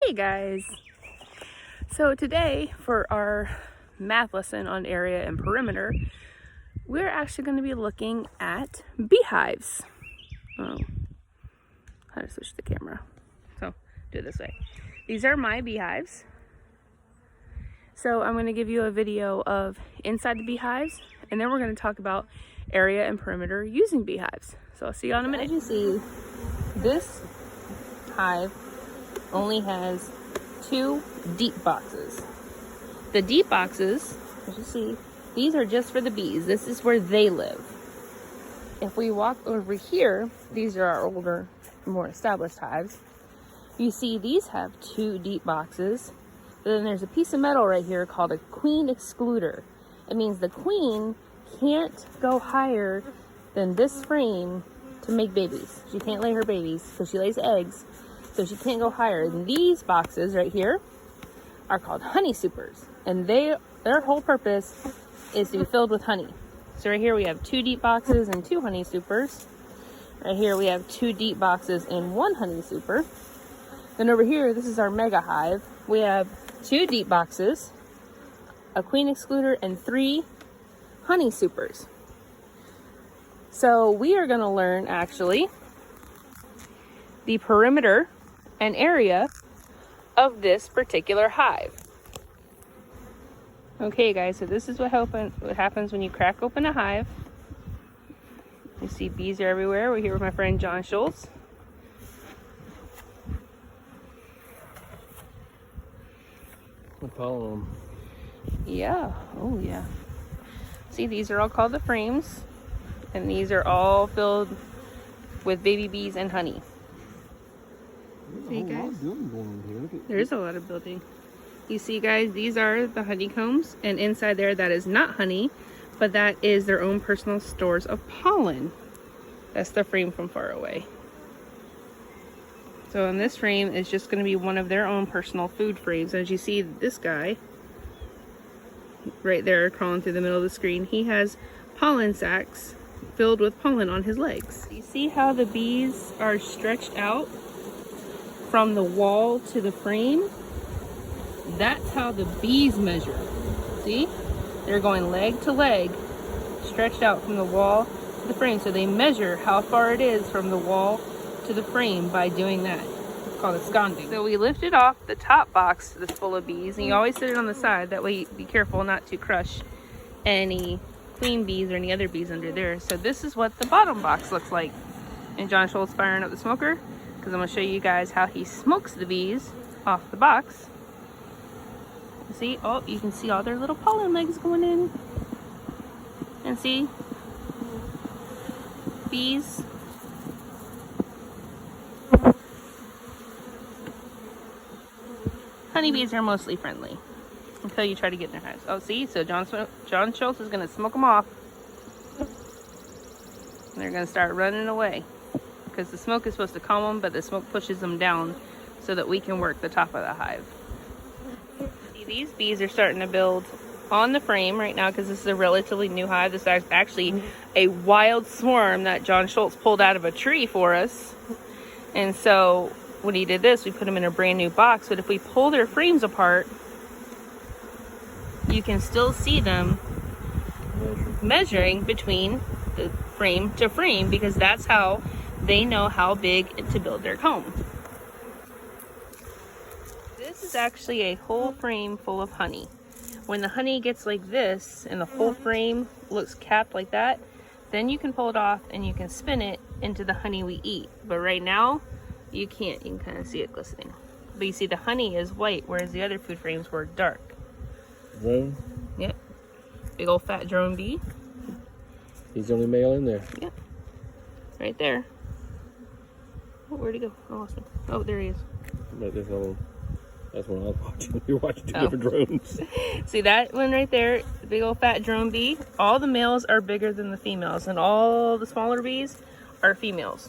Hey guys! So today for our math lesson on area and perimeter, we're actually going to be looking at beehives. Oh, how to switch the camera. So do it this way. These are my beehives. So I'm going to give you a video of inside the beehives, and then we're going to talk about area and perimeter using beehives. So I'll see you in a minute. As you see, this hive only has 2 deep boxes. The deep boxes, as you see, these are just for the bees. This is where they live. If we walk over here, these are our older, more established hives. You see these have 2 deep boxes. But then there's a piece of metal right here called a queen excluder. It means the queen can't go higher than this frame to make babies. She can't lay her babies because she lays eggs. So she can't go higher. And these boxes right here are called honey supers. And their whole purpose is to be filled with honey. So right here we have 2 deep boxes and 2 honey supers. Right here we have 2 deep boxes and 1 honey super. Then over here, this is our mega hive. We have 2 deep boxes, a queen excluder, and 3 honey supers. So we are going to learn actually the perimeter and area of this particular hive. Okay guys, so this is what happens when you crack open a hive. You see bees are everywhere. We're here with my friend John Schultz. I follow them. Yeah, oh yeah. See, these are all called the frames, and these are all filled with baby bees and honey. See guys, there is a lot of building. You see guys, these are the honeycombs, and inside there that is not honey, but that is their own personal stores of pollen. That's the frame from far away. So in this frame is just going to be one of their own personal food frames. As you see, this guy right there crawling through the middle of the screen, he has pollen sacs filled with pollen on his legs. You see how the bees are stretched out from the wall to the frame? That's how the bees measure. See? They're going leg to leg, stretched out from the wall to the frame. So they measure how far it is from the wall to the frame by doing that. It's called esconding. So we lifted off the top box that's full of bees, and you always sit it on the side. That way be careful not to crush any queen bees or any other bees under there. So this is what the bottom box looks like. And John Schultz firing up the smoker, because I'm going to show you guys how he smokes the bees off the box. See, oh, you can see all their little pollen legs going in. And see, bees. Honeybees are mostly friendly until you try to get in their hives. Oh, see, so John Schultz is going to smoke them off. And they're going to start running away, because the smoke is supposed to calm them, but the smoke pushes them down so that we can work the top of the hive. See, these bees are starting to build on the frame right now because this is a relatively new hive. This is actually a wild swarm that John Schultz pulled out of a tree for us. And so when he did this, we put them in a brand new box. But if we pull their frames apart, you can still see them measuring between the frame to frame, because that's how they know how big to build their comb. This is actually a whole frame full of honey. When the honey gets like this and the whole frame looks capped like that, then you can pull it off and you can spin it into the honey we eat. But right now, you can't. You can kind of see it glistening. But you see the honey is white, whereas the other food frames were dark. Drone? Yep. Big old fat drone bee. He's the only male in there. Yep. Right there. Oh, where'd he go? I lost him. Oh, there he is. Right there, fellow. That's what I was watching. You're watching 2 different drones. See that one right there? The big old fat drone bee. All the males are bigger than the females, and all the smaller bees are females.